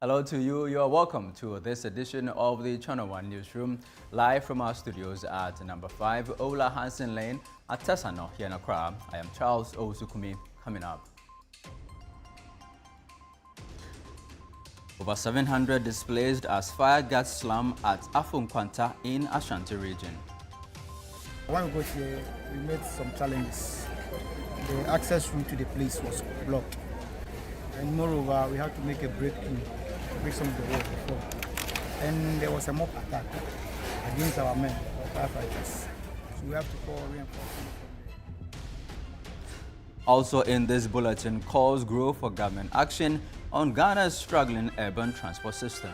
Hello to you. You are welcome to this edition of the Channel 1 Newsroom, live from our studios at number 5 Ola Hansen Lane at Tesano here in Accra. I am Charles Ozukumi. Coming up. Over 700 displaced as fire guards slum at Afunkwanta in Ashanti region. When we got here, we met some challenges. The access route to the place was blocked. And moreover, we had to make a breakthrough, break some of the road before. And there was a mob attack against our men, our firefighters. So we have to call reinforcement from there. Also in this bulletin, calls grow for government action on Ghana's struggling urban transport system.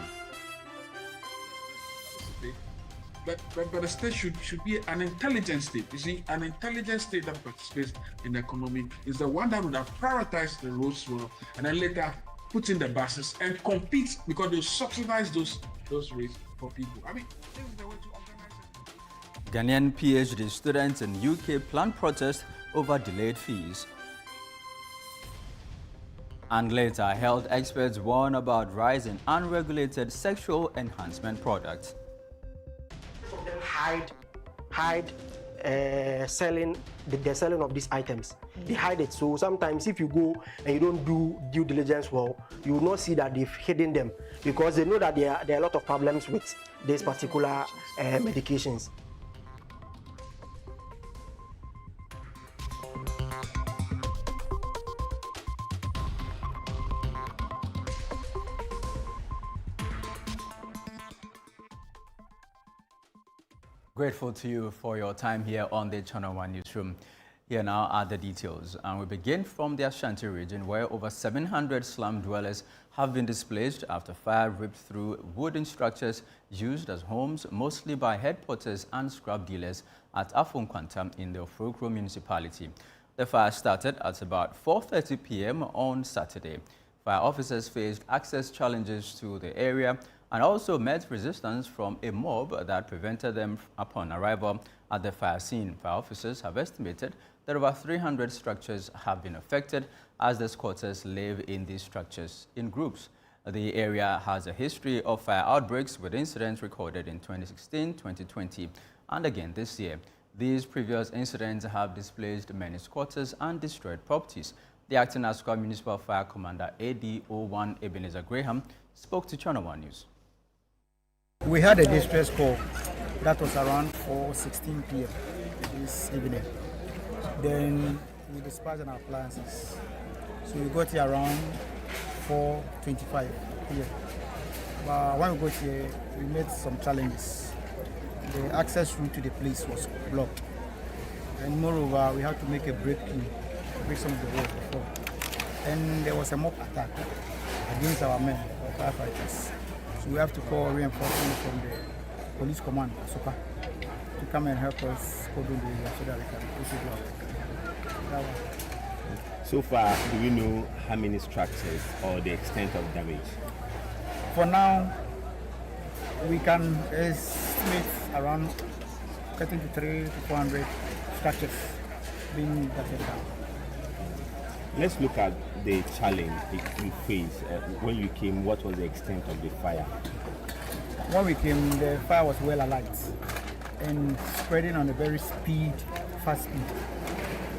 But the state should be an intelligent state. You see, an intelligent state that participates in the economy is the one that would have prioritized the roads well and then later put in the buses and compete because they subsidize those rates for people. I mean, this is the way to organize it. Ghanaian PhD students in UK plan protest over delayed fees. And later, health experts warn about rise in unregulated sexual enhancement products. Hide selling the selling of these items. They hide it. So sometimes if you go and you don't do due diligence well, you will not see that they've hidden them because they know that there are a lot of problems with these particular medications. Grateful to you for your time here on the Channel 1 Newsroom. Here now are the details. And we begin from the Ashanti region, where over 700 slum dwellers have been displaced after fire ripped through wooden structures used as homes, mostly by head porters and scrap dealers at Afunkwanta in the Ofurukro municipality. The fire started at about 4:30 p.m. on Saturday. Fire officers faced access challenges to the area and also met resistance from a mob that prevented them upon arrival at the fire scene. Fire officers have estimated that over 300 structures have been affected as the squatters live in these structures in groups. The area has a history of fire outbreaks with incidents recorded in 2016, 2020, and again this year. These previous incidents have displaced many squatters and destroyed properties. The acting Asukwa Municipal Fire Commander AD01 Ebenezer Graham spoke to Channel 1 News. We had a distress call that was around 4:16 p.m. this evening. Then we dispatched our appliances. So we got here around 4:25 p.m. But when we got here, we met some challenges. The access route to the place was blocked. And moreover, we had to make a breakthrough, break some of the road before. And there was a mob attack against our men, our firefighters. So we have to call reinforcement from the police command, Asoka, to come and help us cordon the area so that we can proceed well. So far, do we know how many structures or the extent of damage? For now, we can estimate around 33 to 400 structures being gutted down. Let's look at the challenge you faced. When you came, what was the extent of the fire? When we came, the fire was well alight and spreading on a very fast speed.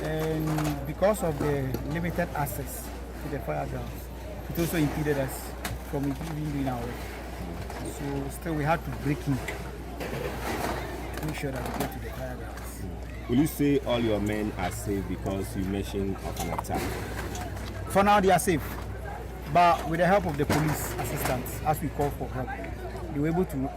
And because of the limited access to the fire grounds, it also impeded us from even doing our work. So still we had to break in to make sure that we get to the fire grounds. Will you say all your men are safe because you mentioned of an attack? For now, they are safe. But with the help of the police assistance, as we call for help, they were able to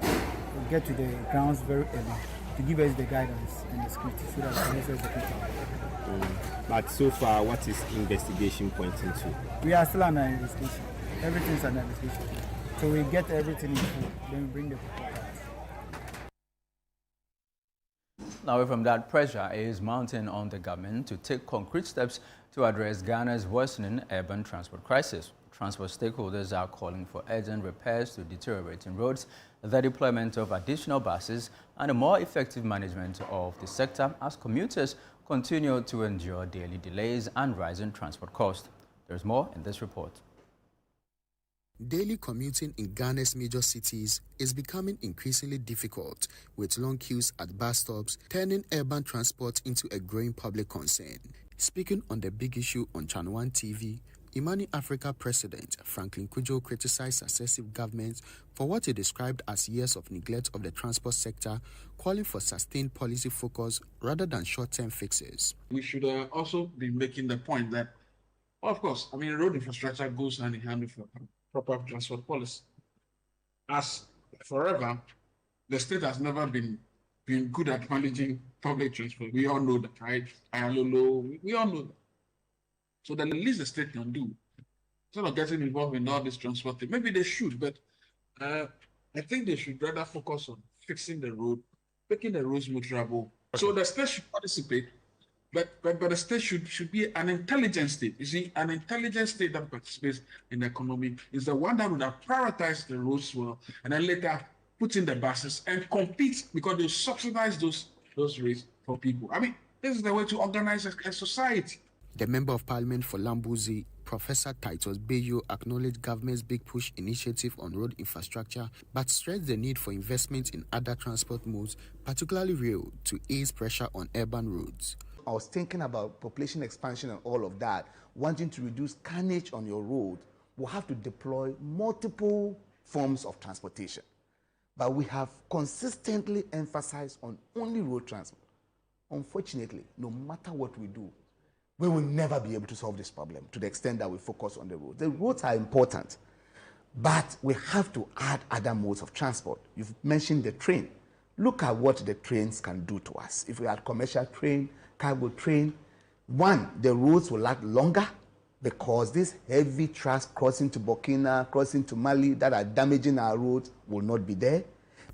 get to the grounds very early to give us the guidance and the security so that we can also execute our work. But so far, what is investigation pointing to? We are still under investigation. Everything's under investigation. So we get everything in full, then we bring the people out. Now, away from that, pressure is mounting on the government to take concrete steps to address Ghana's worsening urban transport crisis. Transport stakeholders are calling for urgent repairs to deteriorating roads, the deployment of additional buses, and a more effective management of the sector as commuters continue to endure daily delays and rising transport costs. There's more in this report. Daily commuting in Ghana's major cities is becoming increasingly difficult, with long queues at bus stops turning urban transport into a growing public concern. Speaking on the big issue on Channel 1 TV, Imani Africa President Franklin Kujo criticized successive governments for what he described as years of neglect of the transport sector, calling for sustained policy focus rather than short-term fixes. We should also be making the point that, well, of course, road infrastructure goes hand in hand with proper transport policy. As forever, the state has never been good at managing public transport. We all know that, right? We all know that. So the least the state can do, instead of getting involved in all this transport thing, maybe they should, but I think they should rather focus on fixing the road, making the roads more travelable. So the state should participate, but the state should be an intelligent state. You see, an intelligent state that participates in the economy is the one that would have prioritized the roads well, and then later put in the buses and compete, because they subsidize those rates for people. This is the way to organize a society. The Member of Parliament for Lambuzi, Professor Titus Bayo, acknowledged government's Big Push initiative on road infrastructure, but stressed the need for investment in other transport modes, particularly rail, to ease pressure on urban roads. I was thinking about population expansion and all of that. Wanting to reduce carnage on your road, we'll have to deploy multiple forms of transportation. But we have consistently emphasized on only road transport. Unfortunately, no matter what we do, we will never be able to solve this problem to the extent that we focus on the roads. The roads are important, but we have to add other modes of transport. You've mentioned the train. Look at what the trains can do to us. If we had commercial train, cargo train, one, the roads will last longer because these heavy trucks crossing to Burkina, crossing to Mali that are damaging our roads will not be there.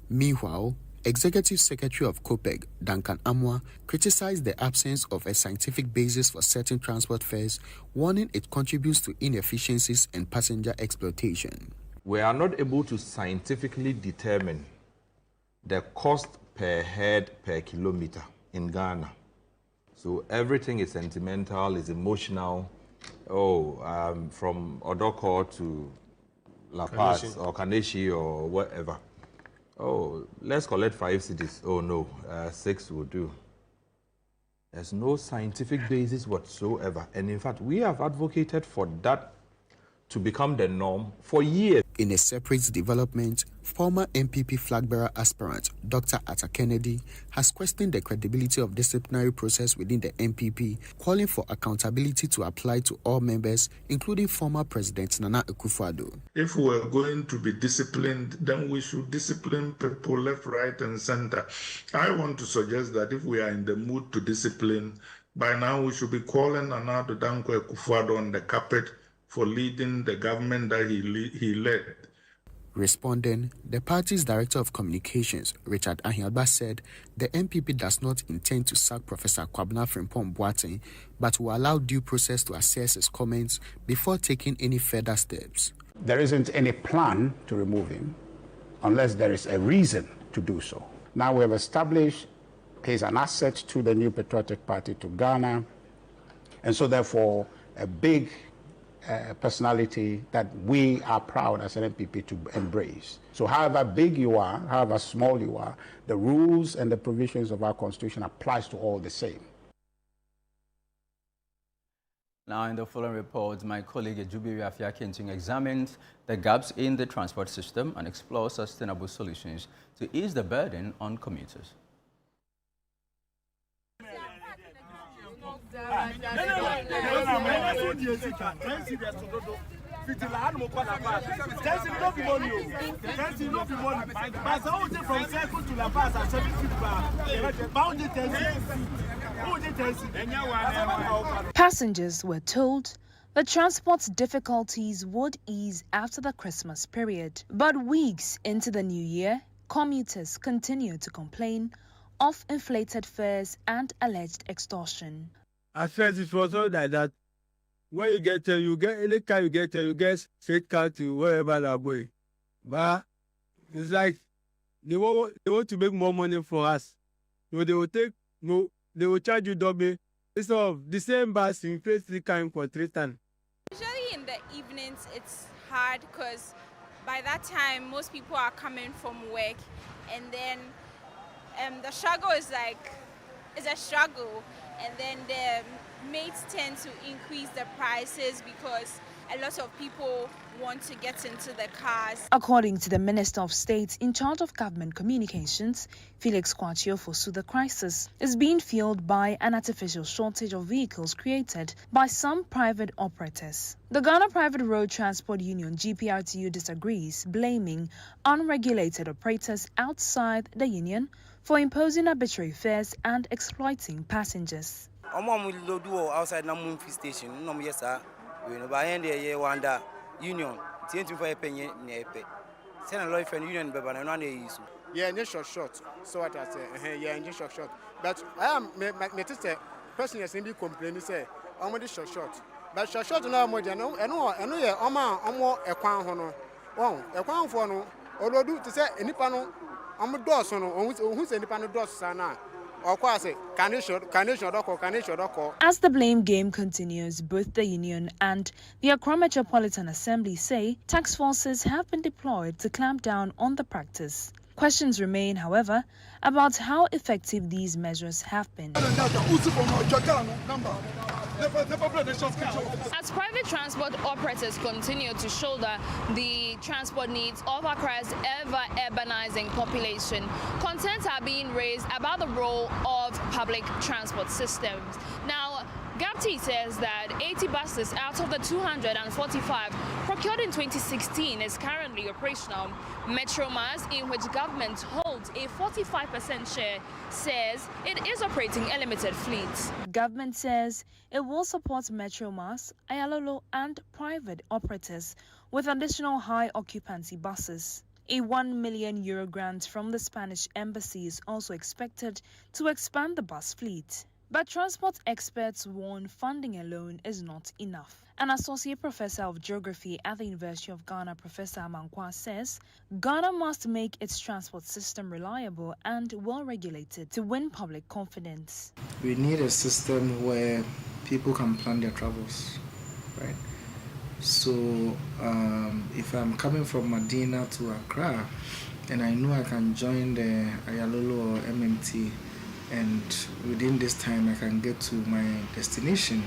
Meanwhile, Executive Secretary of COPEG, Duncan Amwa, criticized the absence of a scientific basis for certain transport fares, warning it contributes to inefficiencies and passenger exploitation. We are not able to scientifically determine the cost per head per kilometer in Ghana. So everything is sentimental, is emotional. From Odoko to La Paz or Kaneshi or whatever. Let's collect 5 cities. No, 6 will do. There's no scientific basis whatsoever. And in fact, we have advocated for that to become the norm for years. In a separate development, former MPP flag-bearer aspirant Dr. Atta Kennedy has questioned the credibility of disciplinary process within the MPP, calling for accountability to apply to all members, including former President Nana Akufo-Addo. If we're going to be disciplined, then we should discipline people left, right, and center. I want to suggest that if we are in the mood to discipline, by now we should be calling Nana Akufo-Addo on the carpet for leading the government that he led. Responding, the party's Director of Communications, Richard Ahialba, said the MPP does not intend to sack Professor Kwabena Frimpong Boateng, but will allow due process to assess his comments before taking any further steps. There isn't any plan to remove him unless there is a reason to do so. Now we have established he's an asset to the New Patriotic Party, to Ghana, and so therefore a big personality that we are proud as an MPP to embrace. So however big you are, however small you are, the rules and the provisions of our constitution applies to all the same. Now in the following report, my colleague Ejubiri Afiakinting examines the gaps in the transport system and explores sustainable solutions to ease the burden on commuters. Passengers were told the transport difficulties would ease after the Christmas period. But weeks into the new year, commuters continue to complain of inflated fares and alleged extortion. At first, it was all like that. When you get there, you get any car you get there, you get straight car to wherever they're going. But it's like they want to make more money for us. So they will charge you double. Instead of the same bus, you pay 3 times for 3 times. Usually in the evenings, it's hard because by that time most people are coming from work, and then the struggle is a struggle, and then the mates tend to increase the prices because a lot of people want to get into the cars. According to the Minister of State in charge of government communications, Felix Kwachiofosu, the crisis is being fueled by an artificial shortage of vehicles created by some private operators. The Ghana Private Road Transport Union GPRTU disagrees, blaming unregulated operators outside the union for imposing arbitrary fares and exploiting passengers. Outside Namun station, no yes, sir. We know by end the union. For a penny, send a lawyer for union, but I know yeah, short. So what I say, yeah, short. But I am my sister person has been complaining, say, I'm only short. But short now more than no, and no, almost a crown honor. Oh, a crown for no, although do to say any panel, I'm a Dawson, who's any panel Dawson. As the blame game continues, both the union and the Accra Metropolitan Assembly say task forces have been deployed to clamp down on the practice. Questions remain, however, about how effective these measures have been. As private transport operators continue to shoulder the transport needs of Accra's ever-urbanizing population, concerns are being raised about the role of public transport systems. Now, GAPT says that 80 buses out of the 245 procured in 2016 is currently operational. Metromas, in which government holds a 45% share, says it is operating a limited fleet. Government says it will support Metromas, Ayalolo and private operators with additional high occupancy buses. A €1 million grant from the Spanish embassy is also expected to expand the bus fleet. But transport experts warn funding alone is not enough. An associate professor of geography at the University of Ghana, Professor Amankwa, says Ghana must make its transport system reliable and well-regulated to win public confidence. We need a system where people can plan their travels, right? So if I'm coming from Medina to Accra and I know I can join the Ayalolo or MMT, and within this time I can get to my destination,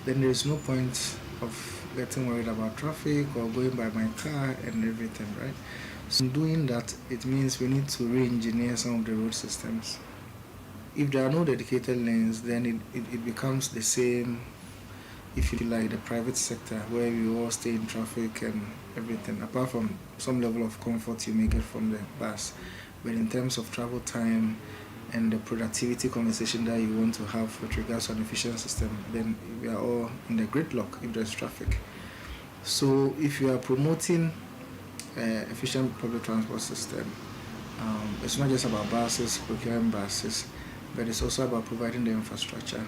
then there is no point of getting worried about traffic or going by my car and everything, right? So in doing that, it means we need to re-engineer some of the road systems. If there are no dedicated lanes, then it becomes the same, if you like, the private sector where we all stay in traffic and everything, apart from some level of comfort you may get from the bus. But in terms of travel time and the productivity conversation that you want to have with regards to an efficient system, then we are all in the gridlock if there's traffic. So if you are promoting efficient public transport system, it's not just about buses, procuring buses, but it's also about providing the infrastructure.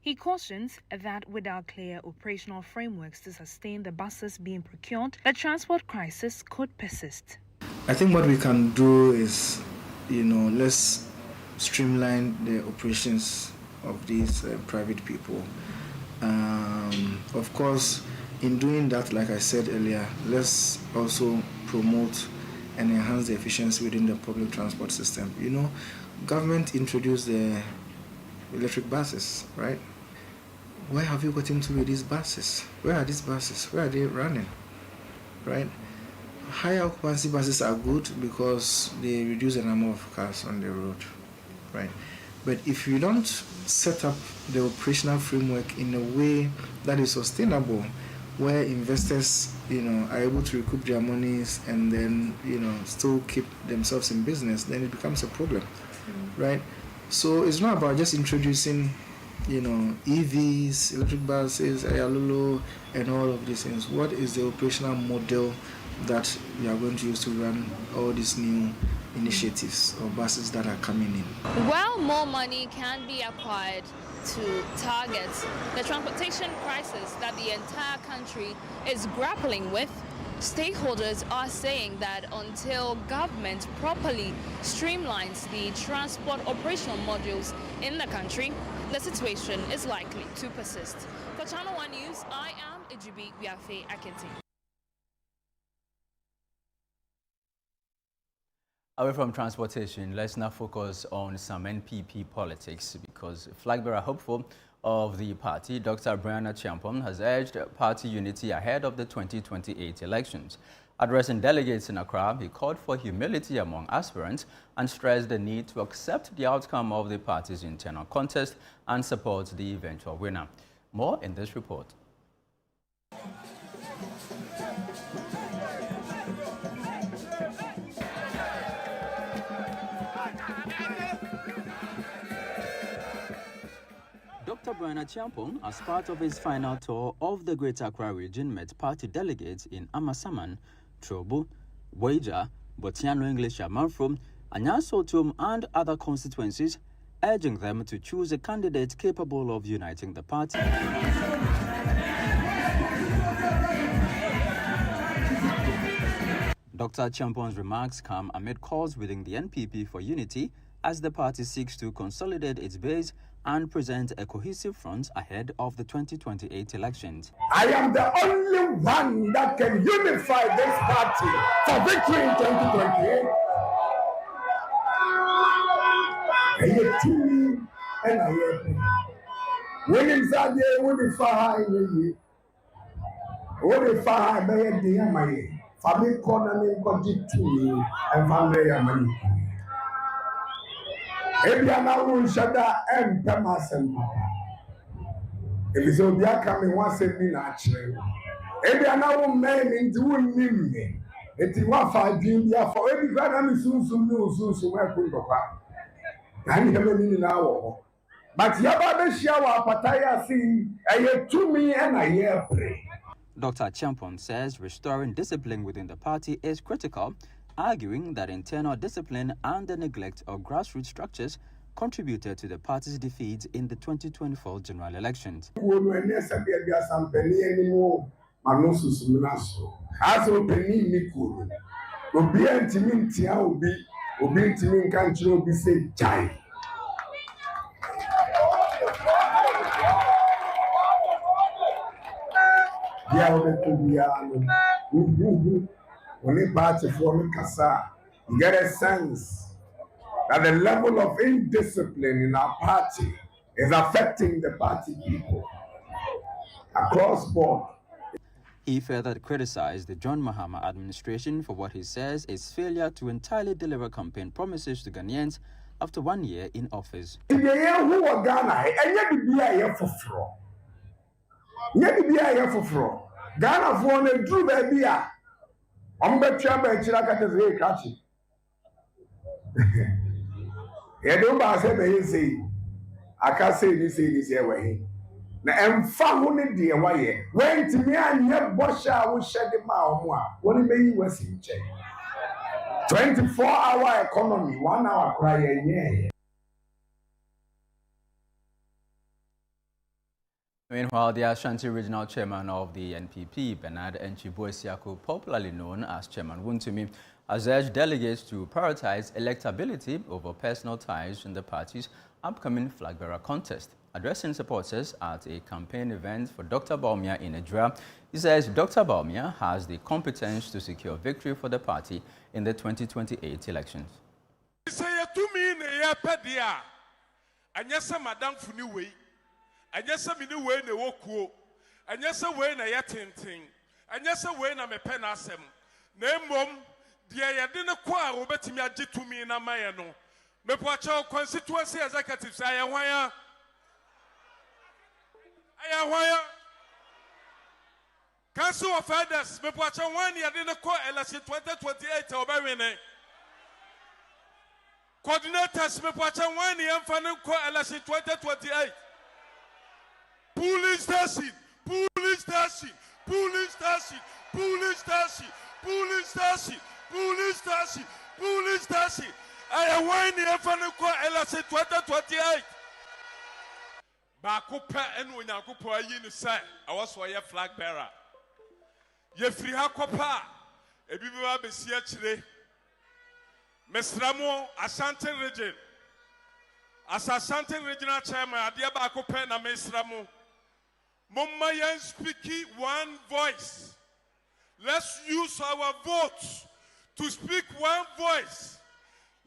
He cautions that without clear operational frameworks to sustain the buses being procured, the transport crisis could persist. I think what we can do is, let's streamline the operations of these private people. Of course, in doing that, like I said earlier, let's also promote and enhance the efficiency within the public transport system. Government introduced the electric buses, right? Where have you gotten to with these buses? Where are these buses? Where are they running, right? High occupancy buses are good because they reduce the number of cars on the road, right? But if you don't set up the operational framework in a way that is sustainable, where investors, are able to recoup their monies and then, still keep themselves in business, then it becomes a problem, right? So it's not about just introducing, EVs, electric buses, Ayalolo, and all of these things. What is the operational model that we are going to use to run all these new initiatives or buses that are coming in? While more money can be acquired to target the transportation crisis that the entire country is grappling with, stakeholders are saying that until government properly streamlines the transport operational modules in the country, the situation is likely to persist. For Channel One News, I am Ejibi Biafe Akenti. Away from transportation, let's now focus on some NPP politics because flag bearer hopeful of the party, Dr. Brianna Champon, has urged party unity ahead of the 2028 elections. Addressing delegates in Accra, he called for humility among aspirants and stressed the need to accept the outcome of the party's internal contest and support the eventual winner. More in this report. Dr. Brianna Champon, as part of his final tour of the Greater Accra region, met party delegates in Amasaman, Trobu, Waja, Botiano English, Amanfrom, Anyansotum, and other constituencies, urging them to choose a candidate capable of uniting the party. Dr. Champon's remarks come amid calls within the NPP for unity as the party seeks to consolidate its base and present a cohesive front ahead of the 2028 elections. I am the only one that can unify this party for victory in 2028. Ebiana will shada and Pemasem. If it's Obia coming once a minute, Ebiana will man into me. It is 1 5 for every grand soon where could papa. And you have a now. But Yabba shower Pataya sing, I hear to me and I hear pray. Dr. Champon says restoring discipline within the party is critical, arguing that internal discipline and the neglect of grassroots structures contributed to the party's defeat in the 2024 general elections. When it party for me, Kasa, you get a sense that the level of indiscipline in our party is affecting the party people across board. He further criticized the John Mahama administration for what he says is failure to entirely deliver campaign promises to Ghanaians after 1 year in office. Ghana for a true baby. I'm bet you about Chiraka catchy. You don't pass it, say. I can't say this way. Now, I'm found dear way. When to me, I never wash out with shed the mouth. What it may was in check. 24-hour economy, 1 hour crying. Meanwhile, the Ashanti Regional Chairman of the NPP, Bernard Enchiboesiaku, popularly known as Chairman Wuntumi, has urged delegates to prioritize electability over personal ties in the party's upcoming flag bearer contest. Addressing supporters at a campaign event for Dr. Baumia in Edra, he says Dr. Baumia has the competence to secure victory for the party in the 2028 elections. And yes, some in the way they walk, and yes, away na yatinting, and yes, away na me penasem. Name mom, dear Yadina Qua, Robertimia did to me in a mayano. Me poacho constituency executives, I am wire. Council of Elders, me poacho 1 year didn't call election 2028 or Barine. Coordinators, me poacho 1 year and final call election 2028. Police station, police station, police station, police station, police station, police station, police station. I am one year from the court election 2028. Bakupa and when I could put you say, I was for your flag bearer. Ye free hakopa, a biba be see today. Mesramo, Ashanti region. As Ashanti regional chairman, Adia Bakupa and Mesramo. Mummayan speaking one voice. Let's use our votes to speak one voice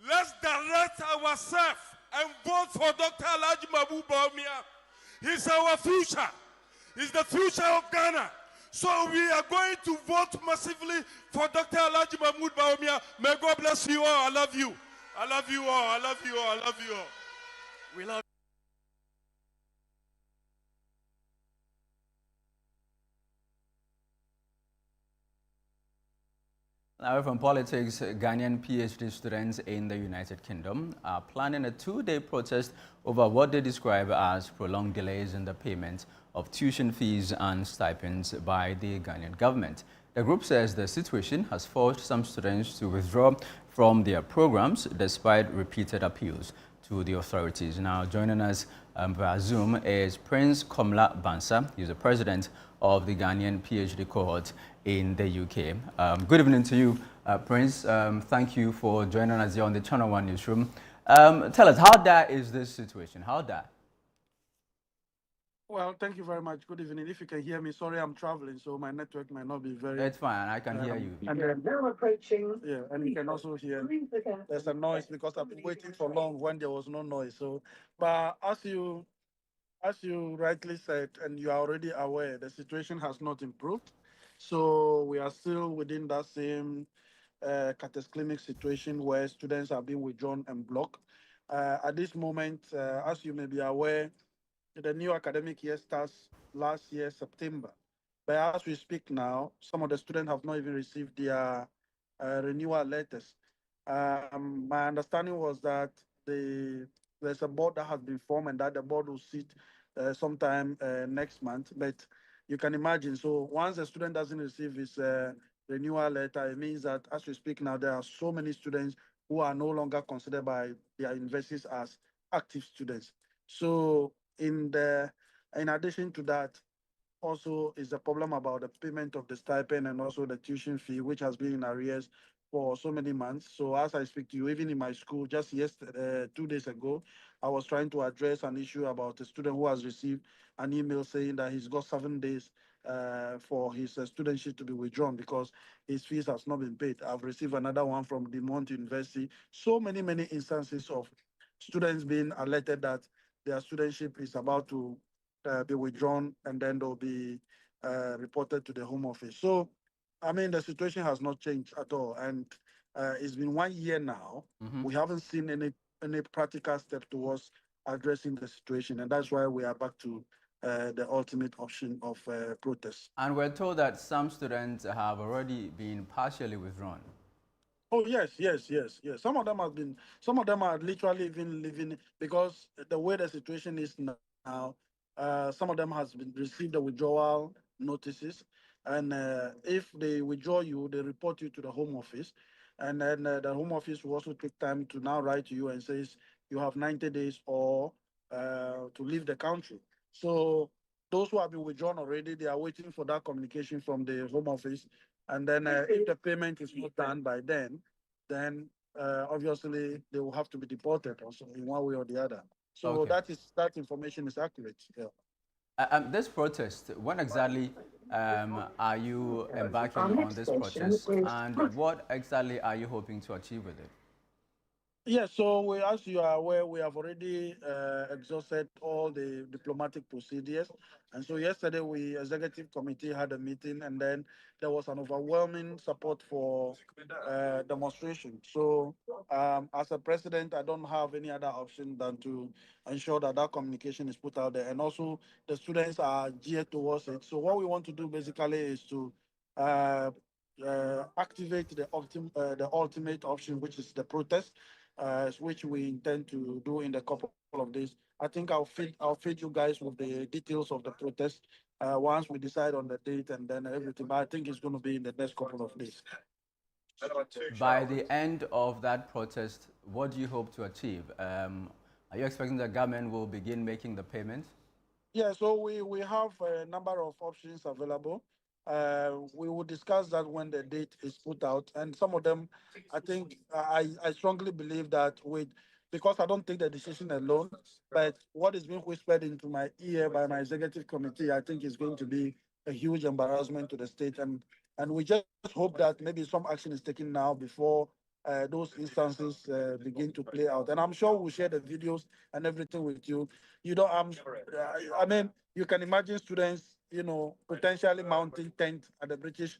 Let's direct ourselves and vote for Dr. Alhaji Mahmoud Bawumia. He's our future. He's the future of Ghana. So we are going to vote massively for Dr. Alhaji Mahmoud Bawumia. May God bless you all. I love you. I love you all. I love you all. I love you all. We love Now from politics, Ghanaian PhD students in the United Kingdom are planning a two-day protest over what they describe as prolonged delays in the payment of tuition fees and stipends by the Ghanaian government. The group says the situation has forced some students to withdraw from their programs despite repeated appeals to the authorities. Now joining us via Zoom is Prince Komla Bansa. He's the president of the Ghanaian PhD cohort in the UK. Good evening to you, Prince. Thank you for joining us here on the Channel One Newsroom. Tell us, how dire is this situation? How dire? Well, thank you very much. Good evening. If you can hear me, sorry, I'm traveling, so my network might not be very... It's fine. I can hear you. And then now approaching... Yeah, and you can also hear there's a noise because I've been waiting for long when there was no noise. So, but as you rightly said, and you are already aware, the situation has not improved. So we are still within that same cataclysmic situation where students are being withdrawn and blocked. At this moment, as you may be aware, the new academic year starts last year, September. But as we speak now, some of the students have not even received their renewal letters. My understanding was that there's a board that has been formed and that the board will sit sometime next month. But you can imagine, so once a student doesn't receive his renewal letter, it means that as we speak now, there are so many students who are no longer considered by their universities as active students. So in addition to that, also is the problem about the payment of the stipend and also the tuition fee, which has been in arrears for so many months. So as I speak to you, even in my school, just yesterday, 2 days ago, I was trying to address an issue about a student who has received an email saying that he's got 7 days for his studentship to be withdrawn because his fees has not been paid. I've received another one from the Mount University. So many instances of students being alerted that their studentship is about to be withdrawn and then they'll be reported to the Home Office. So, I mean, the situation has not changed at all. And it's been 1 year now. We haven't seen any practical step towards addressing the situation. And that's why we are back to the ultimate option of protest. And we're told that some students have already been partially withdrawn. Oh yes. Some of them are literally even living because the way the situation is now, some of them has been received the withdrawal notices, and if they withdraw you, they report you to the Home Office, and then the Home Office will also take time to now write to you and says you have 90 days or to leave the country. So those who have been withdrawn already, they are waiting for that communication from the Home Office. And then if the payment is not done by then obviously they will have to be deported also in one way or the other. So Okay. that information is accurate. This protest, when exactly are you embarking on this protest, and what exactly are you hoping to achieve with it? Yeah, so as you are aware, we have already exhausted all the diplomatic procedures. And so yesterday, executive committee had a meeting, and then there was an overwhelming support for demonstration. So as a president, I don't have any other option than to ensure that that communication is put out there. And also the students are geared towards it. So what we want to do basically is to activate the ultimate option, which is the protest, which we intend to do in a couple of days. I think I'll feed you guys with the details of the protest once we decide on the date and then everything. But I think it's going to be in the next couple of days. By the end of that protest, what do you hope to achieve? Are you expecting the government will begin making the payments? Yeah, so we have a number of options available. We will discuss that when the date is put out. And some of them, I think, I strongly believe that because I don't take the decision alone, but what is being whispered into my ear by my executive committee, I think is going to be a huge embarrassment to the state. And we just hope that maybe some action is taken now before those instances begin to play out. And I'm sure we'll share the videos and everything with you. You know, I mean, you can imagine students, you know, potentially mounting tent at the British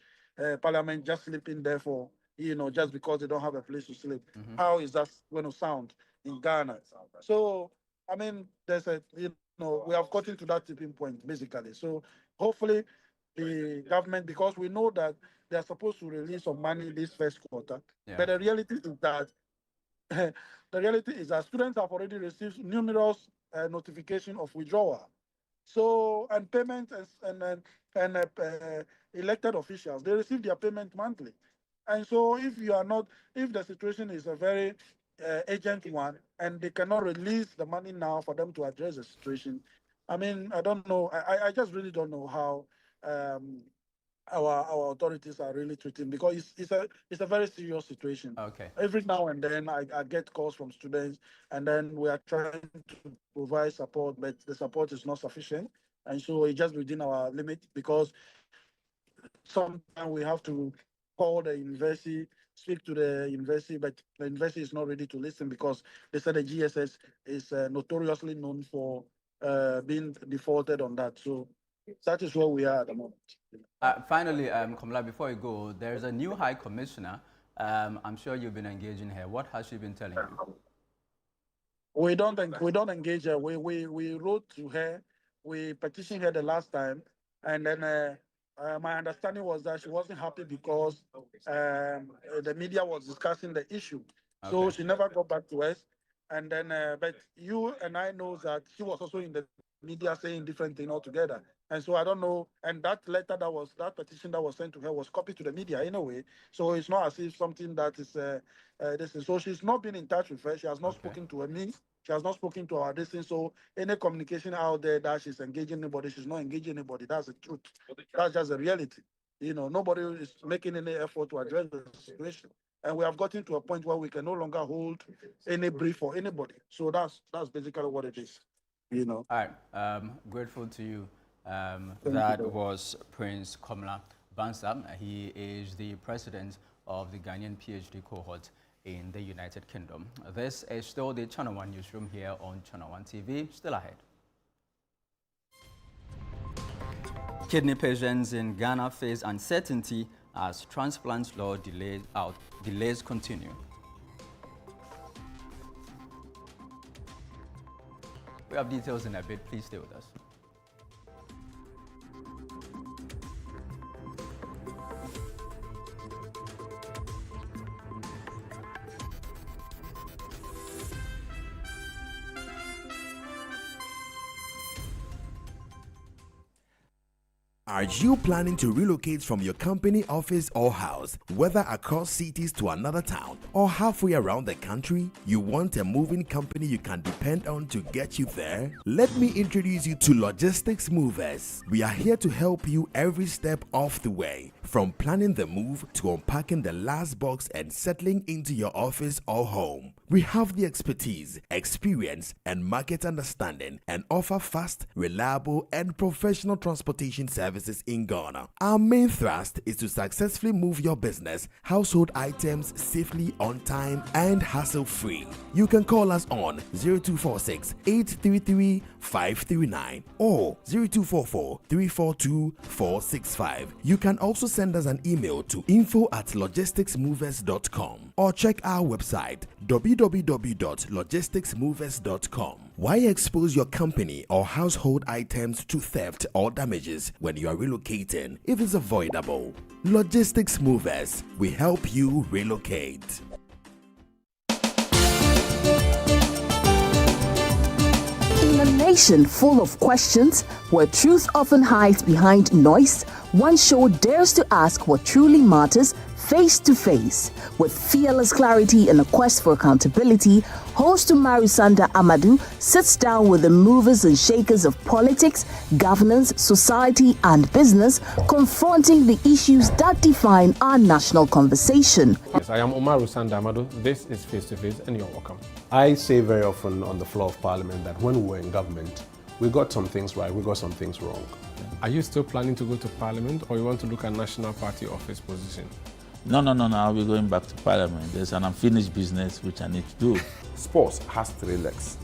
Parliament, just sleeping there for, you know, just because they don't have a place to sleep. How is that going to sound in Ghana? So, I mean, there's a, you know, we have gotten to that tipping point, basically. So hopefully the government, because we know that they are supposed to release some money this first quarter, but the reality is that students have already received numerous notification of withdrawal. So, and payment and elected officials, they receive their payment monthly. And so if the situation is a very urgent one and they cannot release the money now for them to address the situation, I mean, I don't know. I just really don't know how our authorities are really treating, because it's a very serious situation. Okay. Every now and then I get calls from students, and then we are trying to provide support, but the support is not sufficient, and so it's just within our limit, because sometimes we have to call the university, speak to the university, but the university is not ready to listen, because they said the GSS is notoriously known for being defaulted on that. So that is where we are at the moment. Finally, Kamala, before you go, there's a new High Commissioner. I'm sure you've been engaging her. What has she been telling you? We don't engage her. We wrote to her. We petitioned her the last time, and then my understanding was that she wasn't happy because the media was discussing the issue. Okay. So she never got back to us. And then, but you and I know that she was also in the media saying different thing altogether. And so I don't know. And that letter that petition that was sent to her was copied to the media anyway. So it's not as if something that is this is. So she's not been in touch with her. She has not spoken to me. She has not spoken to our distance. So any communication out there that she's engaging anybody, she's not engaging anybody. That's the truth. That's just the reality. You know, nobody is making any effort to address the situation. And we have gotten to a point where we can no longer hold any brief for anybody. So that's basically what it is. You know. All right. Grateful to you. That was Prince Komla Bansam. He is the president of the Ghanaian PhD cohort in the United Kingdom. This is still the Channel 1 newsroom here on Channel 1 TV. Still ahead. Kidney patients in Ghana face uncertainty as transplant law delays continue. We have details in a bit. Please stay with us. Are you planning to relocate from your company office or house, whether across cities to another town or halfway around the country? You want a moving company you can depend on to get you there? Let me introduce you to Logistics Movers. We are here to help you every step of the way, from planning the move to unpacking the last box and settling into your office or home. We have the expertise, experience, and market understanding, and offer fast, reliable, and professional transportation services in Ghana. Our main thrust is to successfully move your business, household items safely, on time, and hassle-free. You can call us on 0246 833 539 or 0244 342 465. You can also send us an email to info@logisticsmovers.com or check our website www.logisticsmovers.com. Why expose your company or household items to theft or damages when you are relocating if it's avoidable? Logistics Movers, we help you relocate. In a nation full of questions, where truth often hides behind noise, one show dares to ask what truly matters face to face. With fearless clarity and a quest for accountability, host Marisanda Amadou sits down with the movers and shakers of politics, governance, society, and business, confronting the issues that define our national conversation. Yes, I am Marisanda Amadou. This is Face to Face, and you're welcome. I say very often on the floor of Parliament that when we were in government, we got some things right, we got some things wrong. Are you still planning to go to Parliament, or you want to look at National Party office position? No, I'll be going back to Parliament. There's an unfinished business which I need to do. Sports has 3 legs: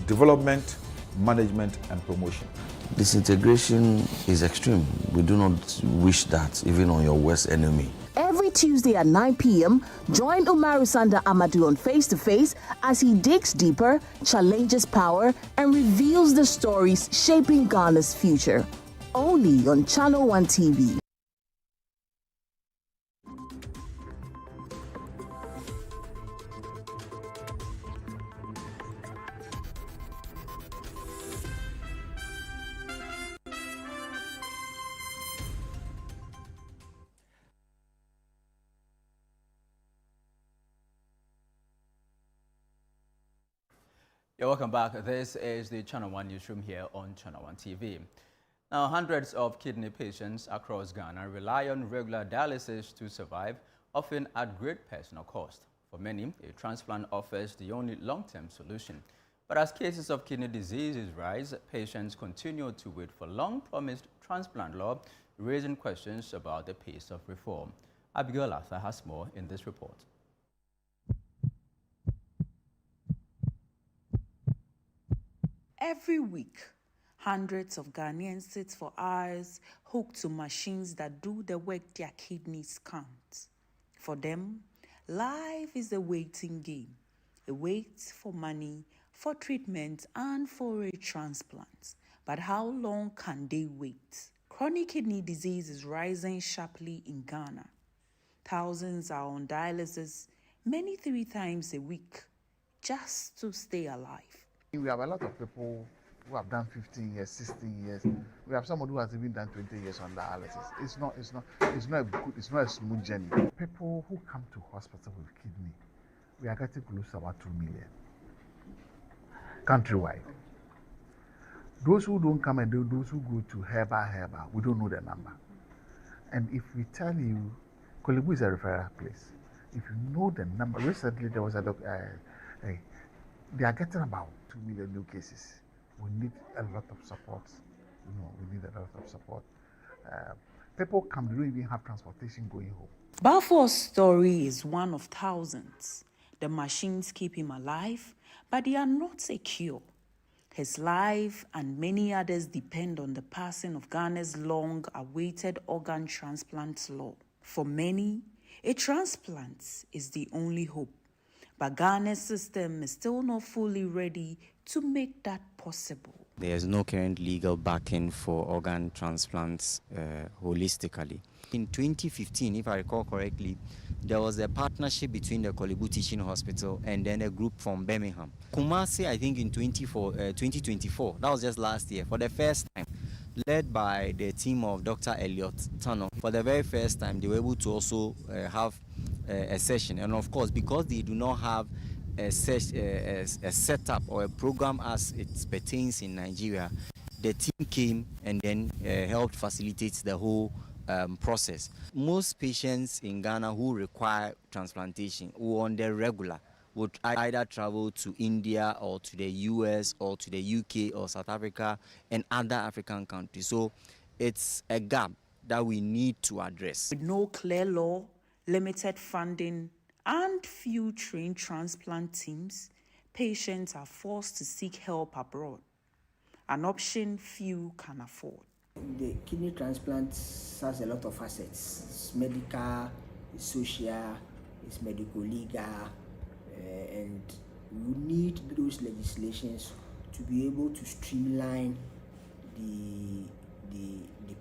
development, management, and promotion. Disintegration is extreme. We do not wish that even on your worst enemy. Every Tuesday at 9 p.m., join Umaru Sanda Amadou on Face to Face as he digs deeper, challenges power, and reveals the stories shaping Ghana's future. Only on Channel 1 TV. Yeah, welcome back. This is the Channel 1 Newsroom here on Channel 1 TV. Now, hundreds of kidney patients across Ghana rely on regular dialysis to survive, often at great personal cost. For many, a transplant offers the only long-term solution. But as cases of kidney diseases rise, patients continue to wait for long-promised transplant law, raising questions about the pace of reform. Abigail Arthur has more in this report. Every week, hundreds of Ghanaians sit for hours hooked to machines that do the work their kidneys can't. For them, life is a waiting game. A wait for money, for treatment, and for a transplant. But how long can they wait? Chronic kidney disease is rising sharply in Ghana. Thousands are on dialysis, many 3 times a week, just to stay alive. We have a lot of people who have done 15 years, 16 years. We have someone who has even done 20 years on dialysis. It's not a smooth journey. People who come to hospital with kidney, we are getting close to about 2 million countrywide. Those who don't come and those who go to Herba, we don't know the number. And if we tell you, Kolebu is a referral place. If you know the number, recently there was a they are getting about 2 million new cases. We need a lot of support. We need a lot of support. People come, they don't even have transportation going home. Balfour's story is one of thousands. The machines keep him alive, but they are not a cure. His life and many others depend on the passing of Ghana's long-awaited organ transplant law. For many, a transplant is the only hope. But Ghana's system is still not fully ready to make that possible. There is no current legal backing for organ transplants holistically. In 2015, if I recall correctly, there was a partnership between the Kolebu Teaching Hospital and then a group from Birmingham. Kumasi, I think in 2024, that was just last year, for the first time, led by the team of Dr. Elliot Tano. For the very first time, they were able to also have a session. And of course, because they do not have a setup or a program as it pertains in Nigeria, the team came and then helped facilitate the whole process. Most patients in Ghana who require transplantation who on the regular would either travel to India or to the US or to the UK or South Africa and other African countries. So it's a gap that we need to address. With no clear law, limited funding, and few trained transplant teams, patients are forced to seek help abroad, an option few can afford. The kidney transplant has a lot of assets. It's medical, it's social, it's medical legal, and we need those legislations to be able to streamline the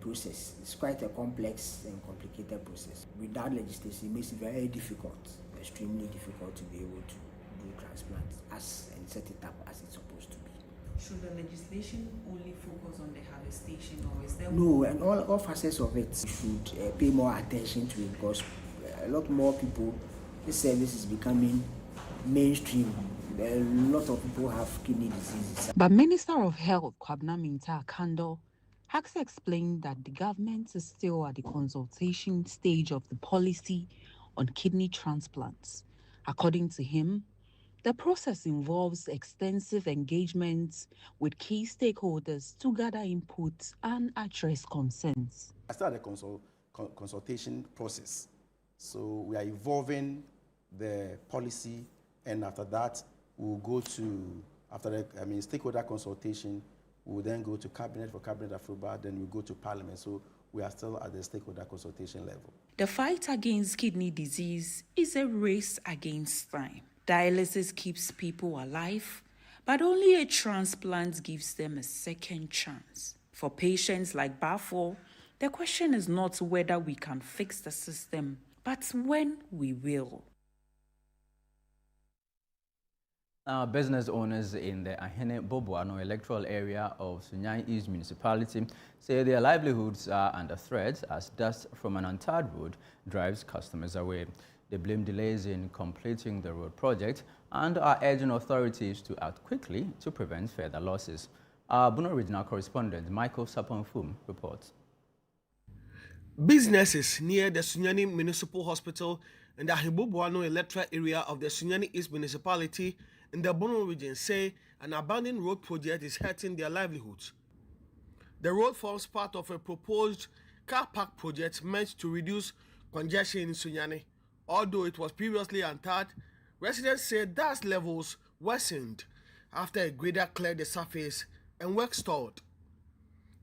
process. It's quite a complex and complicated process. Without legislation, it makes it very difficult, extremely difficult to be able to do transplants and set it up as it's supposed to be. Should the legislation only focus on the harvestation, or is there No, and all facets of it should pay more attention to it, because a lot more people, this service is becoming mainstream. A lot of people have kidney diseases. But Minister of Health Kwabena Minta Akando has explained that the government is still at the consultation stage of the policy on kidney transplants. According to him, the process involves extensive engagements with key stakeholders to gather input and address concerns. I started consultation process. So we are evolving the policy, and after that, we'll go to, after the stakeholder consultation, we'll then go to cabinet for cabinet approval, then we'll go to parliament. So we are still at the stakeholder consultation level. The fight against kidney disease is a race against time. Dialysis keeps people alive, but only a transplant gives them a second chance. For patients like Bafo, the question is not whether we can fix the system, but when we will. Business owners in the Ahene Boboano electoral area of Sunyani East Municipality say their livelihoods are under threat as dust from an untarred road drives customers away. They blame delays in completing the road project and are urging authorities to act quickly to prevent further losses. Our Bono Regional correspondent Michael Saponfum reports. Businesses near the Sunyani Municipal Hospital in the Ahene electoral area of the Sunyani East Municipality in the Bono region say an abandoned road project is hurting their livelihoods. The road forms part of a proposed car park project meant to reduce congestion in Sunyani. Although it was previously untarred, residents say dust levels worsened after a grader cleared the surface and work stalled.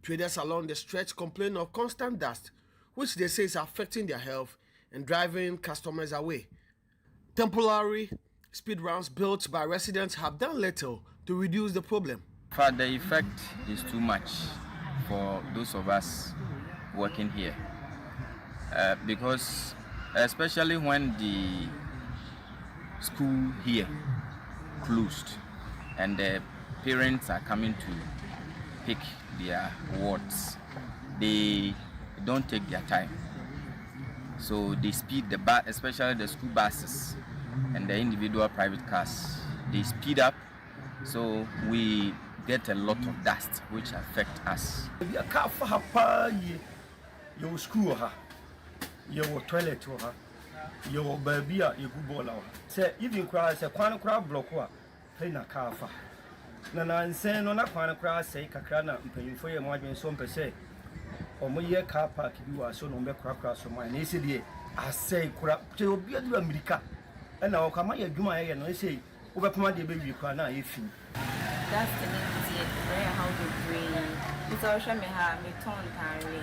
Traders along the stretch complain of constant dust, which they say is affecting their health and driving customers away. Temporary speed rounds built by residents have done little to reduce the problem. But the effect is too much for those of us working here because especially when the school here closed and the parents are coming to pick their wards, they don't take their time. So they speed the bus, especially the school buses and the individual private cars. They speed up, so we get a lot of dust which affect us. Your school, your toilet, your baby, your good ball. Say, even cry, say, Quan crowd block, plain a car. Nana and say, no, not Quan crowd, say, Kakrana, paying for your margin, some per se. Or my year car park, you are so no more crackers of mine. I say, crap, to be a America. And now come here, do my and I say, over my baby, you can't if you. That's the name, very how to bring. It's also me have me torn carry.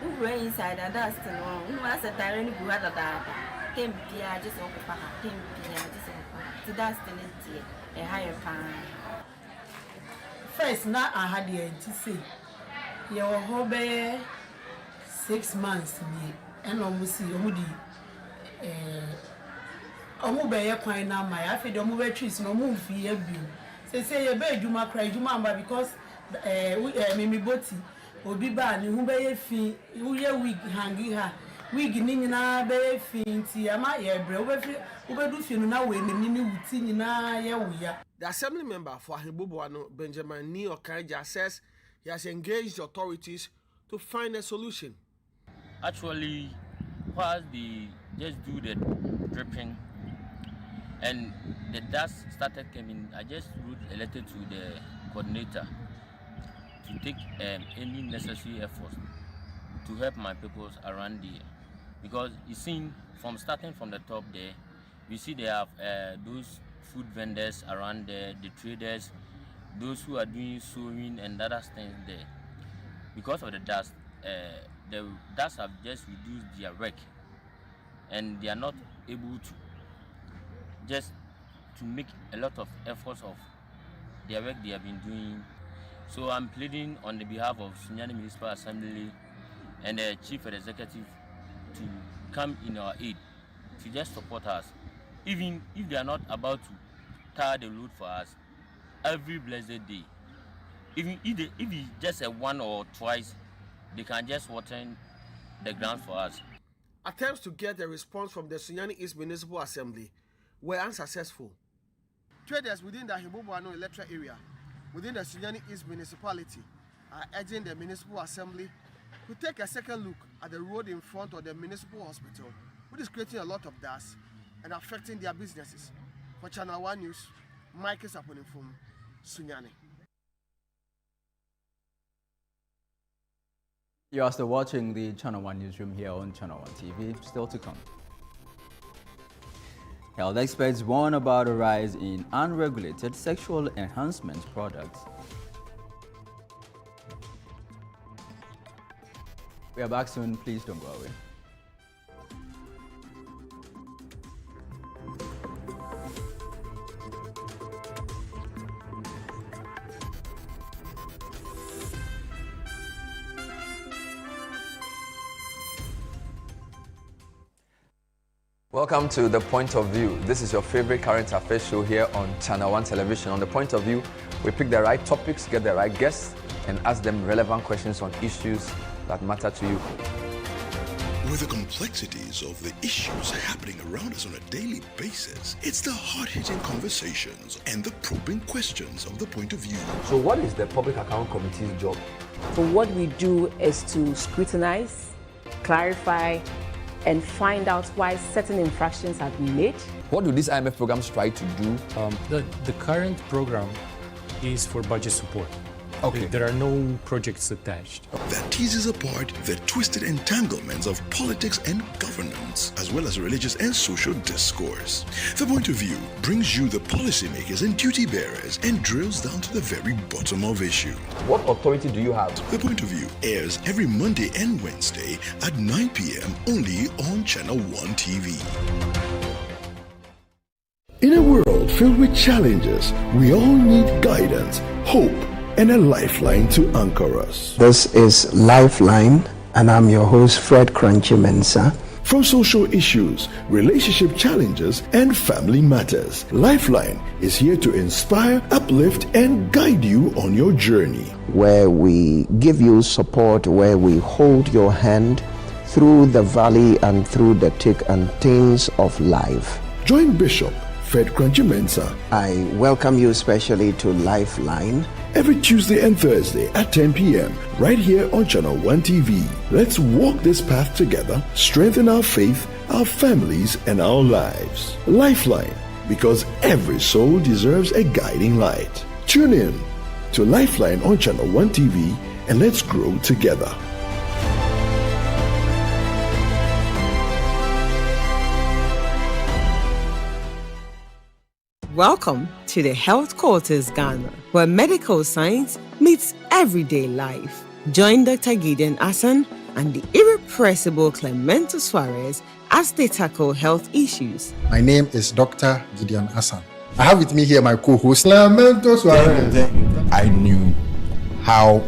Who were inside and that's the wrong. Who has a tyrant who had a data. Tempia just over Tempia just over. So that's the name, a higher pan. First, now I had the to say. Your hobby 6 months me and almost see Moody. Omubeye kwan na my afede omube trees no move here bill. Say you be juma cry juma because mimi boti obi ba ni hu be fi uye wig hangi ha wig ni nyina be fi nti ama ye bre obedu fi no na we ni wuti nyina ye wuya. The assembly member for Aheboboano, Benjamin Ni Okaija, says he has engaged authorities to find a solution. Actually, while they just do the dripping and the dust started coming, I just wrote a letter to the coordinator to take any necessary efforts to help my people around there. Because you see, from starting from the top there, we see they have those food vendors around there, the traders, those who are doing sewing and other things there. Because of the dust have just reduced their work and they are not able to just to make a lot of efforts of their work they have been doing. So I'm pleading on the behalf of Sunyani Municipal Assembly and the Chief Executive to come in our aid, to just support us. Even if they are not about to tar the road for us every blessed day. Even if it's just a one or twice, they can just water the ground for us. Attempts to get a response from the Sunyani East Municipal Assembly were unsuccessful. Traders within the Aheboboano electoral area, within the Sunyani East Municipality, are urging the Municipal Assembly to take a second look at the road in front of the Municipal Hospital, which is creating a lot of dust and affecting their businesses. For Channel 1 News, Michael Saponim from Sunyani. You are still watching the Channel 1 Newsroom here on Channel 1 TV. Still to come. Health experts warn about a rise in unregulated sexual enhancement products. We are back soon. Please don't go away. Welcome to The Point of View. This is your favorite current affairs show here on Channel 1 Television. On The Point of View, we pick the right topics, get the right guests, and ask them relevant questions on issues that matter to you. With the complexities of the issues happening around us on a daily basis, it's the hard-hitting conversations and the probing questions of The Point of View. So what is the Public Account Committee's job? So what we do is to scrutinize, clarify, and find out why certain infractions have been made. What do these IMF programs try to do? The current program is for budget support. Okay. There are no projects attached. That teases apart the twisted entanglements of politics and governance, as well as religious and social discourse. The Point of View brings you the policymakers and duty bearers and drills down to the very bottom of issues. What authority do you have? The Point of View airs every Monday and Wednesday at 9 p.m. only on Channel 1 TV. In a world filled with challenges, we all need guidance, hope, and a lifeline to anchor us. This is Lifeline, and I'm your host, Fred Crunchy Mensa. From social issues, relationship challenges, and family matters, Lifeline is here to inspire, uplift, and guide you on your journey. Where we give you support, where we hold your hand through the valley and through the thick and thins of life. Join Bishop Fred Crunchy Mensa. I welcome you especially to Lifeline. Every Tuesday and Thursday at 10 p.m. right here on Channel 1 TV. Let's walk this path together, strengthen our faith, our families, and our lives. Lifeline, because every soul deserves a guiding light. Tune in to Lifeline on Channel 1 TV and let's grow together. Welcome to the Health Quarters Ghana, where medical science meets everyday life. Join Dr. Gideon Hassan and the irrepressible Clemento Suarez as they tackle health issues. My name is Dr. Gideon Hassan. I have with me here my co-host, Clemento Suarez. I knew how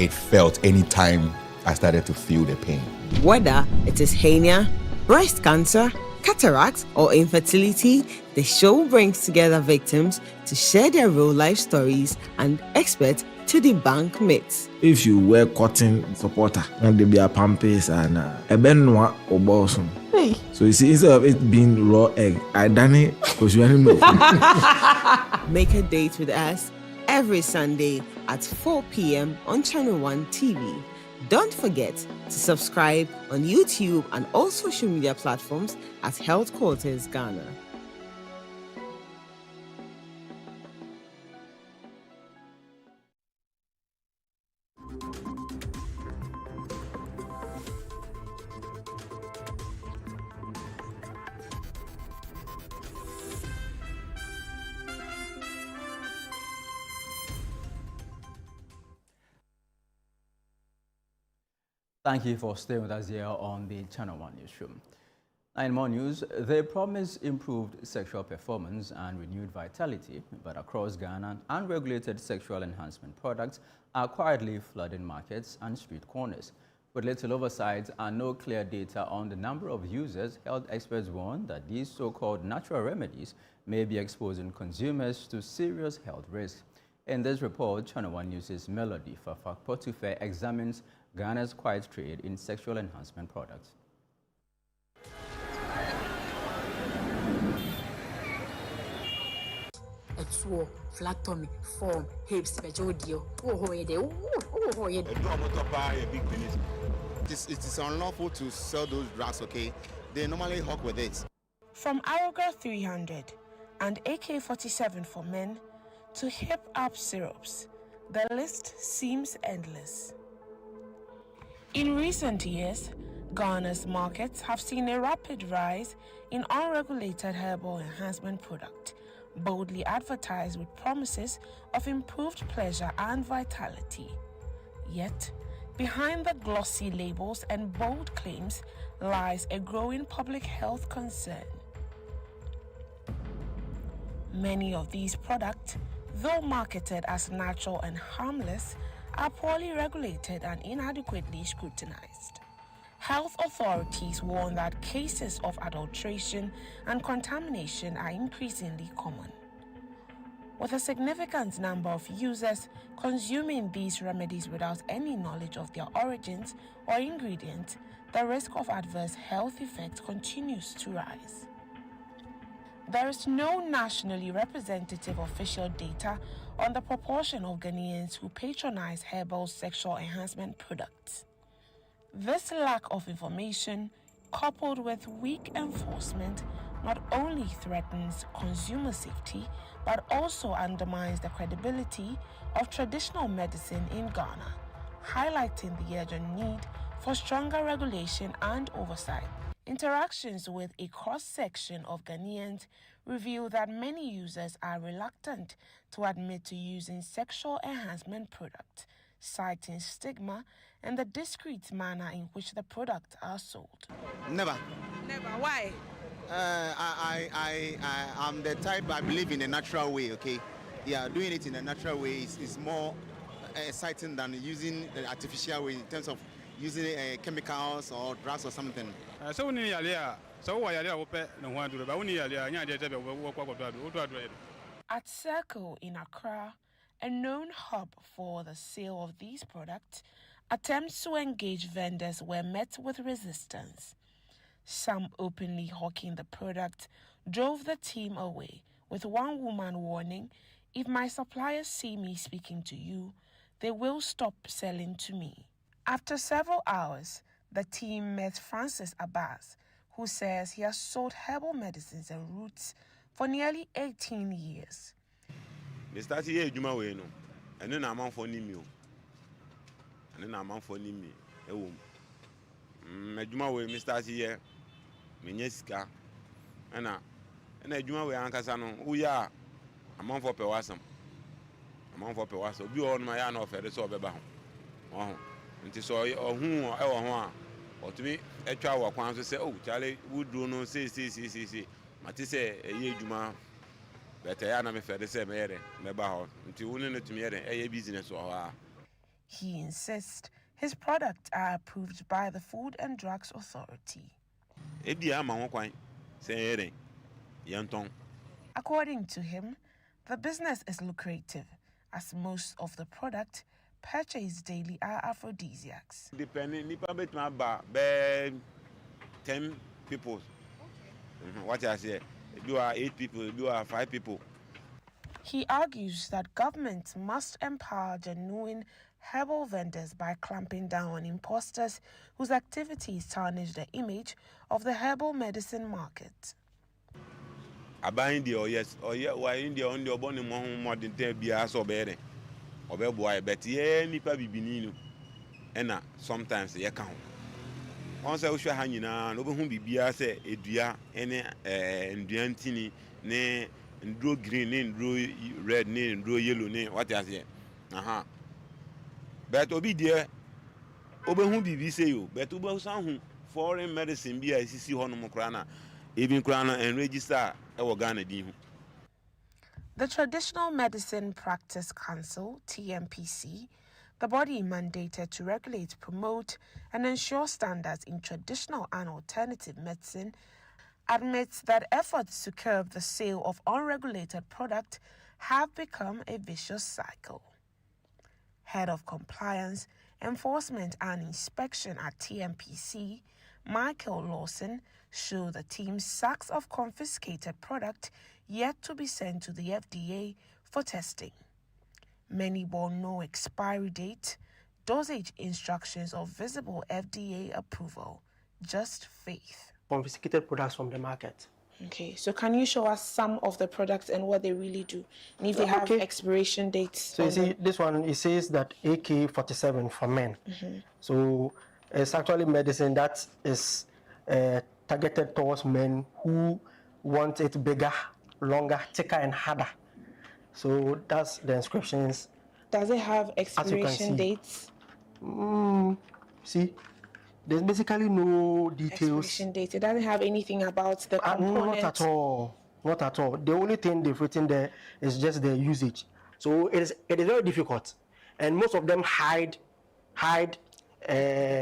it felt anytime I started to feel the pain. Whether it is hernia, breast cancer, cataracts, or infertility, the show brings together victims to share their real-life stories and experts to debunk myths. If you wear cotton supporter, and there be a pampers and a benwa or bosom. Hey. So you see, instead of it being raw egg, I done it because you know. Make a date with us every Sunday at 4 p.m. on Channel 1 TV. Don't forget to subscribe on YouTube and all social media platforms at Health Quarters Ghana. Thank you for staying with us here on the Channel 1 Newsroom. Now in more news, they promise improved sexual performance and renewed vitality, but across Ghana, unregulated sexual enhancement products are quietly flooding markets and street corners. With little oversight and no clear data on the number of users, health experts warn that these so-called natural remedies may be exposing consumers to serious health risks. In this report, Channel 1 News' Melody Fafa-Potufe examines Ghana's quiet trade in sexual enhancement products. Flat tummy, form, hips, pejodio. It is unlawful to sell those drugs, okay? They normally hawk with it. From Aroga 300 and AK-47 for men to hip-hop syrups, the list seems endless. In recent years, Ghana's markets have seen a rapid rise in unregulated herbal enhancement products, boldly advertised with promises of improved pleasure and vitality. Yet, behind the glossy labels and bold claims lies a growing public health concern. Many of these products, though marketed as natural and harmless, are poorly regulated and inadequately scrutinized. Health authorities warn that cases of adulteration and contamination are increasingly common. With a significant number of users consuming these remedies without any knowledge of their origins or ingredients, the risk of adverse health effects continues to rise. There is no nationally representative official data on the proportion of Ghanaians who patronize herbal sexual enhancement products. This lack of information, coupled with weak enforcement, not only threatens consumer safety, but also undermines the credibility of traditional medicine in Ghana, highlighting the urgent need for stronger regulation and oversight. Interactions with a cross-section of Ghanaians reveal that many users are reluctant to admit to using sexual enhancement products, citing stigma and the discreet manner in which the products are sold. Never. Never. Why? I'm the type, I believe in a natural way, okay? Yeah, doing it in a natural way is more exciting than using the artificial way in terms of using chemicals or drugs or something. At Circle in Accra, a known hub for the sale of these products, attempts to engage vendors were met with resistance. Some openly hawking the product drove the team away, with one woman warning, "If my suppliers see me speaking to you, they will stop selling to me." After several hours, the team met Francis Abbas, who says he has sold herbal medicines and roots for nearly 18 years. Me start here Juma we no. Eno na man for nimi o. Eno na man for nimi e wo. Me Juma we me start here me nya sika. Ena Juma we ankasa no wo ya amon for pewasam. Amon for pewasam. Obi o no ma ya na ofere so obeba ho. Oh. Nti so ohun e wo ho a otumi etwa wo kwan so se oh chale wudro no se mate se eye Juma. He insists his products are approved by the Food and Drugs Authority. According to him, the business is lucrative, as most of the products purchased daily are aphrodisiacs. Depending, 10 people. What I say? You are 8 people, you are 5 people. He argues that government must empower genuine herbal vendors by clamping down on imposters whose activities tarnish the image of the herbal medicine market. Abain the yes, or yeah, why in the only abonne more than 10 beers or better. Or boy, but yeah, nipa bibinino. And sometimes they count. Once I was hanging on over whom be beer say a dear any and ne and draw green and draw red name and draw yellow name. What I say? Aha. But obi dear over whom be say you, but over some foreign medicine be ICC Honomocrana, even crana and register our Ghana. The Traditional Medicine Practice Council, TMPC, the body mandated to regulate, promote, and ensure standards in traditional and alternative medicine, admits that efforts to curb the sale of unregulated products have become a vicious cycle. Head of Compliance, Enforcement and Inspection at TMPC, Michael Lawson, showed the team sacks of confiscated product yet to be sent to the FDA for testing. Many bore no expiry date, dosage instructions or visible FDA approval, just faith. Confiscated products from the market. Okay, so can you show us some of the products and what they really do? And if they have expiration dates? So you see, this one, it says that AK-47 for men. So It's actually medicine that is targeted towards men who want it bigger, longer, thicker, and harder. So that's the inscriptions. Does it have expiration dates? See, there's basically no details. Expiration date. It doesn't have anything about the component. Not at all. Not at all. The only thing they've written there is just the usage. So it is very difficult, and most of them hide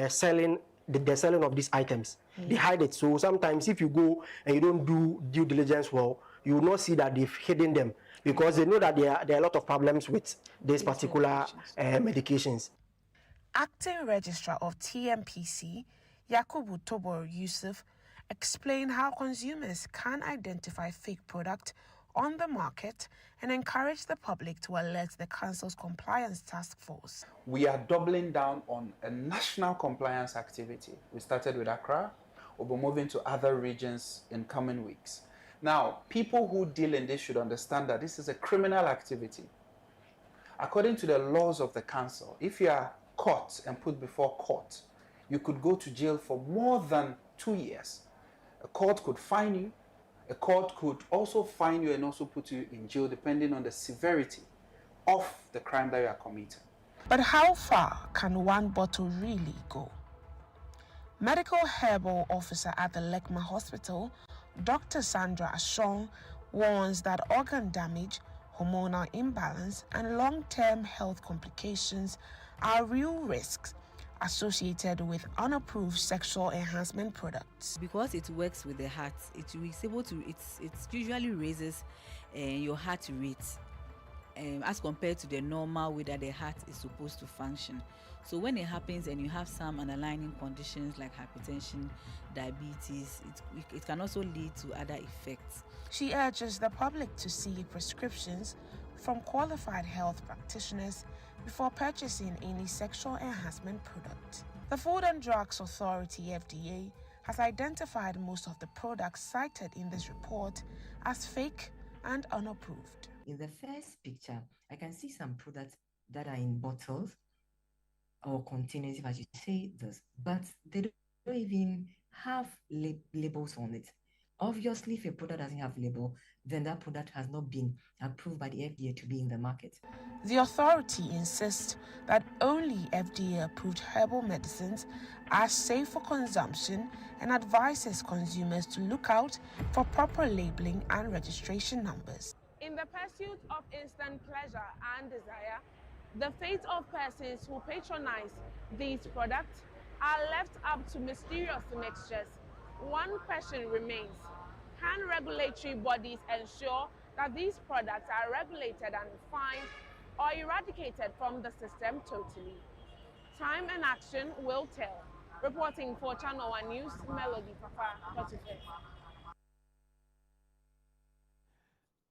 selling the selling of these items. They hide it. So sometimes if you go and you don't do due diligence well, you will not see that they've hidden them because they know that there are a lot of problems with these particular medications. Acting Registrar of TMPC, Yakubu Tobor Yusuf, explained how consumers can identify fake product on the market and encourage the public to alert the Council's Compliance Task Force. We are doubling down on a national compliance activity. We started with Accra. We'll be moving to other regions in coming weeks. Now, people who deal in this should understand that this is a criminal activity. According to the laws of the Council, if you are caught and put before court, you could go to jail for more than 2 years. A court could fine you. A court could also fine you and also put you in jail depending on the severity of the crime that you are committing. But how far can one bottle really go? Medical Herbal Officer at the Lekma Hospital, Dr. Sandra Ashong, warns that organ damage, hormonal imbalance, and long-term health complications are real risks associated with unapproved sexual enhancement products. Because it works with the heart, it usually raises your heart rate as compared to the normal way that the heart is supposed to function. So when it happens and you have some underlying conditions like hypertension, diabetes, it can also lead to other effects. She urges the public to seek prescriptions from qualified health practitioners before purchasing any sexual enhancement product. The Food and Drugs Authority, FDA, has identified most of the products cited in this report as fake and unapproved. In the first picture, I can see some products that are in bottles or containers, if I should say this, but they don't even have labels on it. Obviously, if a product doesn't have a label, then that product has not been approved by the FDA to be in the market. The authority insists that only FDA-approved herbal medicines are safe for consumption and advises consumers to look out for proper labeling and registration numbers. In the pursuit of instant pleasure and desire, the fate of persons who patronize these products are left up to mysterious mixtures. One question remains: can regulatory bodies ensure that these products are regulated and fined or eradicated from the system totally? Time and action will tell. Reporting for Channel 1 News, Melody Papa.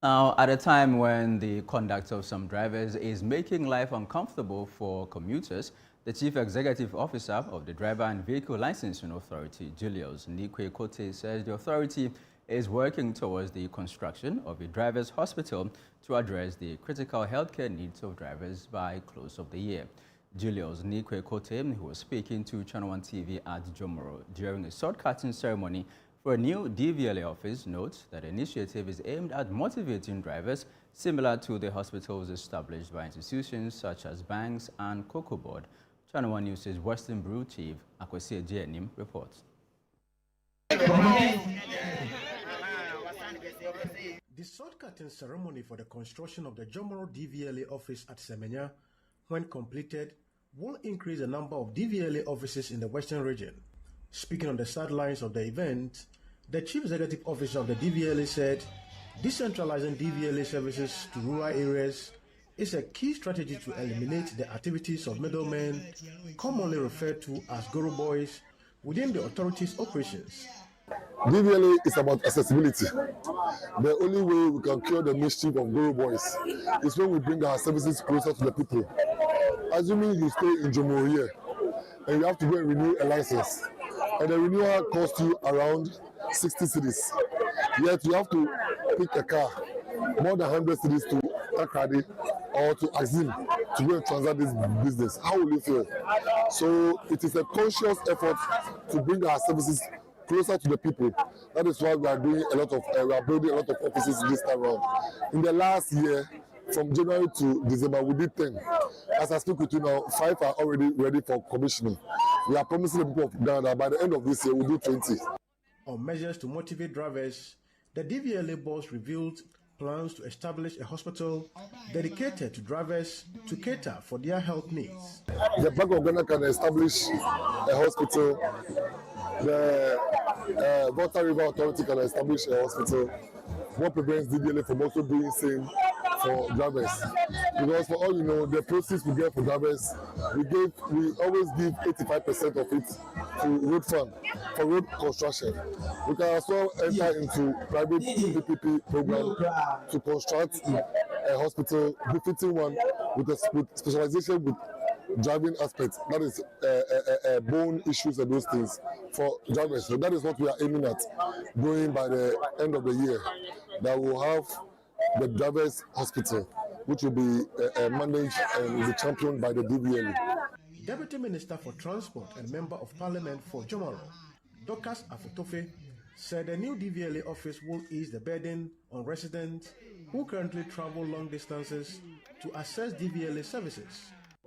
Now, at a time when the conduct of some drivers is making life uncomfortable for commuters, the Chief Executive Officer of the Driver and Vehicle Licensing Authority, Julius Nikwe Kote, says the authority is working towards the construction of a driver's hospital to address the critical healthcare needs of drivers by close of the year. Julius Nikwe Kote, who was speaking to Channel 1 TV at Jomoro during a sword-cutting ceremony for a new DVLA office, notes that the initiative is aimed at motivating drivers similar to the hospitals established by institutions such as banks and Cocoa Board. Channel 1 News' Western Bureau Chief Akwesi Ejeanim reports. The sword-cutting ceremony for the construction of the Jomoro DVLA office at Semenya, when completed, will increase the number of DVLA offices in the Western region. Speaking on the sidelines of the event, the Chief Executive Officer of the DVLA said decentralizing DVLA services to rural areas is a key strategy to eliminate the activities of middlemen, commonly referred to as Goro boys, within the authority's operations. DVLA is about accessibility. The only way we can cure the mischief of Goro boys is when we bring our services closer to the people. Assuming you stay in Jomoro here and you have to go and renew a license, and the renewal costs you around 60 cedis, yet you have to pick a car more than 100 cedis to Takrady or to Azim to go and transact this business. How will you feel? So it is a conscious effort to bring our services closer to the people. That is why we are doing a lot of, we are building a lot of offices this time around. In the last year, from January to December, we did 10. As I speak with you now, 5 are already ready for commissioning. We are promising the people of Ghana that by the end of this year, we'll do 20. On measures to motivate drivers, the DVLA boss revealed plans to establish a hospital dedicated to drivers to cater for their health needs. The Bank of Ghana can establish a hospital. The Volta River Authority can establish a hospital. What prevents DVLA from also doing same for drivers? Because for all you know, the proceeds we get for drivers, we always give 85% of it to road fund for road construction. We can as well enter into private PPP program to construct a hospital, befitting one with specialization with driving aspects. That is bone issues and those things for drivers. So that is what we are aiming at doing by the end of the year. That we'll have the drivers hospital, which will be managed and will be championed by the DVLA. Deputy Minister for Transport and Member of Parliament for Jomoro, Dorcas Afotofe, said the new DVLA office will ease the burden on residents who currently travel long distances to access DVLA services.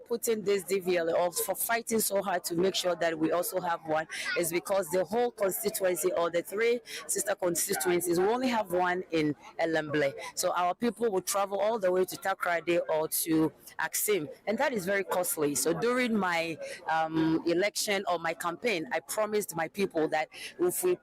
Putting this DVLA off, for fighting so hard to make sure that we also have one, is because the whole constituency, or the 3 sister constituencies, we only have one in Elamble. So our people will travel all the way to Takrade or to Axim, and that is very costly. So during my election or my campaign, I promised my people that if we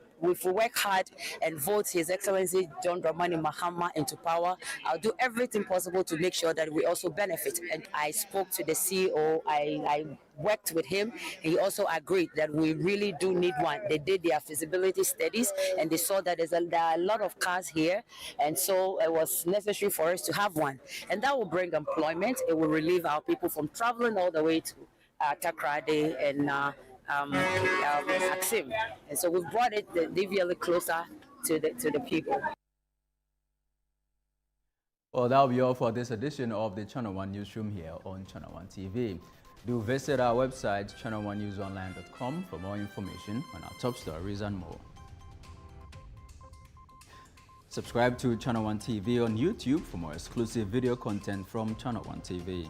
work hard and vote His Excellency John Dramani Mahama into power, I'll do everything possible to make sure that we also benefit. And I spoke to the CEO, I worked with him, and he also agreed that we really do need one. They did their feasibility studies, and they saw that there are a lot of cars here, and so it was necessary for us to have one. And that will bring employment. It will relieve our people from traveling all the way to Takrade and Axim. And so we've brought it, the DVLA, closer to the people. Well, that'll be all for this edition of the Channel One Newsroom here on Channel One TV. Do visit our website, channel1newsonline.com, for more information on our top stories and more. Subscribe to Channel One TV on YouTube for more exclusive video content from Channel One TV.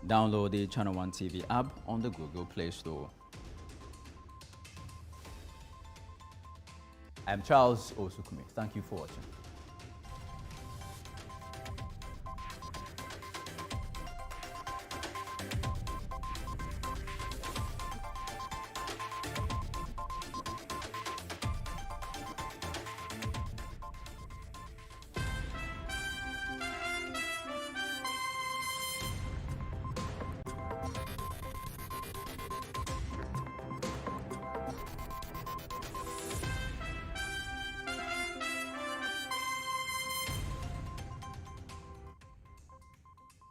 Download the Channel One TV app on the Google Play Store. I'm Charles Osukumi. Thank you for watching.